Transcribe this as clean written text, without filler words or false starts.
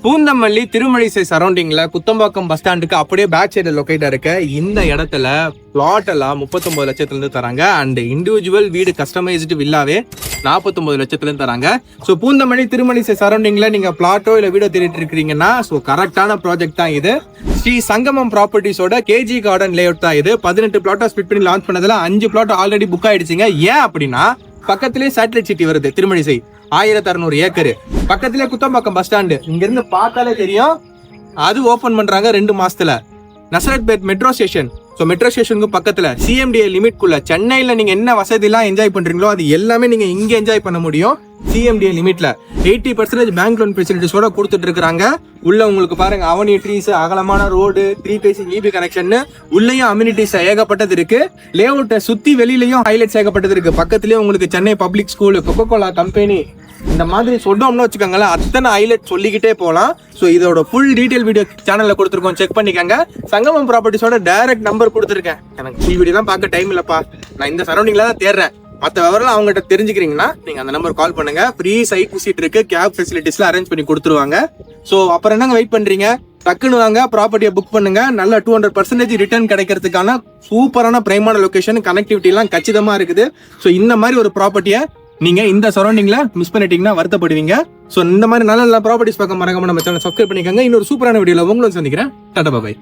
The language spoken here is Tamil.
பூந்தமல்லி திருமழிசை சரௌண்டிங்ல குத்தம்பாக்கம் பஸ் ஸ்டாண்டுக்கு அப்படியே பேக் சைடு லொக்கேட் இருக்க இந்த இடத்துல பிளாட் எல்லாம் 39 லட்சத்துல இருந்து தராங்க. அண்ட் இண்டிவிஜுவல் வீடு கஸ்டமைஸ்டு வில்லாவே 49 லட்சத்துல இருந்து தராங்க. ஸோ பூந்தமல்லி திருமழிசை சரௌண்டிங்ல நீங்க பிளாட்டோ இல்ல வீடோ தேடிட்டு இருக்கிறீங்கன்னா ஸோ கரெக்டான ப்ராஜெக்ட் தான் இது. ஸ்ரீ சங்கமம் ப்ராப்பர்ட்டிஸோட கேஜி கார்டன் லேஅவுட் தான் இது. 18 பிளாட்டா ஸ்பிட் பண்ணி லான்ச் பண்ணதுல 5 பிளாட் ஆல்ரெடி புக் ஆயிடுச்சுங்க. ஏன் அப்படின்னா பக்கத்திலேயே சேட்டலைட் சிட்டி வருது. திருமழிசை 1600 ஏக்கர், பக்கத்திலே குத்தம்பாக்கம் பஸ் ஸ்டாண்டு. இங்க இருந்து பார்த்தாலே தெரியும். அது ஓபன் பண்றாங்க 2 மாசத்துல. நசரத்பேட் மெட்ரோ ஸ்டேஷன், ஸோ மெட்ரோ ஸ்டேஷனுக்கு பக்கத்துல சிஎம்டிஏ லிமிட்குள்ள சென்னையில நீங்க என்ன வசதி எல்லாம் என்ஜாய் பண்றீங்களோ அது எல்லாமே நீங்க இங்க என்ஜாய் பண்ண முடியும். சிஎம்டிஏ லிமிட்ல 80% பேங்க் லோன் ஃபெசிலிட்டிஸோட கொடுத்துட்டு இருக்காங்க. உள்ள உங்களுக்கு பாருங்க அவனி ட்ரீஸ், அகலமான ரோடு, 3 பேசிங் இபி கனெக்ஷன், உள்ளேயும் அம்யூனிட்டிஸ் ஏகப்பட்டது இருக்கு. லேஅவுட்டை சுத்தி வெளியிலயும் ஹைலைட்ஸ் ஏகப்பட்டது இருக்கு. பக்கத்திலேயே உங்களுக்கு Chennai public school, Coca Cola company, இந்த மாதிரி சொன்னோம்னு வச்சுக்கோங்களேன் அத்தனை ஹைலைட் சொல்லிக்கிட்டே போகலாம். ஸோ இதோட ஃபுல் டீடைல் வீடியோ சேனல்ல கொடுத்துருக்கோம், செக் பண்ணிக்கோங்க. சங்கமம் ப்ராப்பர்ட்டிஸோட டைரக்ட் நம்பர் கொடுத்துருக்கேன். எனக்கு ஃபுல் வீடியோலாம் பார்க்க டைம் இல்லப்பா, நான் இந்த சரௌண்டிங்ல தான் தேடுறேன். மற்ற விவரம் அவங்ககிட்ட தெரிஞ்சுக்கிறீங்கன்னா நீங்க அந்த நம்பர் கால் பண்ணுங்க. ஃப்ரீ சைட் விசிட் இருக்கு, கேப் ஃபெசிலிட்டிஸ்லாம் அரேஞ்ச் பண்ணி கொடுத்துருவாங்க. ஸோ அப்புறம் என்னங்க வெயிட் பண்றீங்க, டக்குன்னு வாங்க, ப்ராப்பர்ட்டியை புக் பண்ணுங்க. நல்ல 200% ரிட்டர்ன் கிடைக்கிறதுக்கான சூப்பரான பிரைமான லொகேஷன், கனெக்டிவிட்டி எல்லாம் கச்சிதமா இருக்குது. ஸோ இந்த மாதிரி ஒரு ப்ராப்பர்ட்டியை நீங்க இந்த சரௌண்டிங்ல மிஸ் பண்ணிட்டீங்கன்னா வருத்தப்படுவீங்க. ஸோ இந்த மாதிரி நல்ல நல்ல ப்ராப்பர்ட்டிஸ் பார்க்க மறக்காம நம்ம சேனல் சப்ஸ்கிரைப் பண்ணிக்கோங்க. இன்னொரு சூப்பரான வீடியோல உங்களும் சந்திக்கிறேன். டாடா பாய்.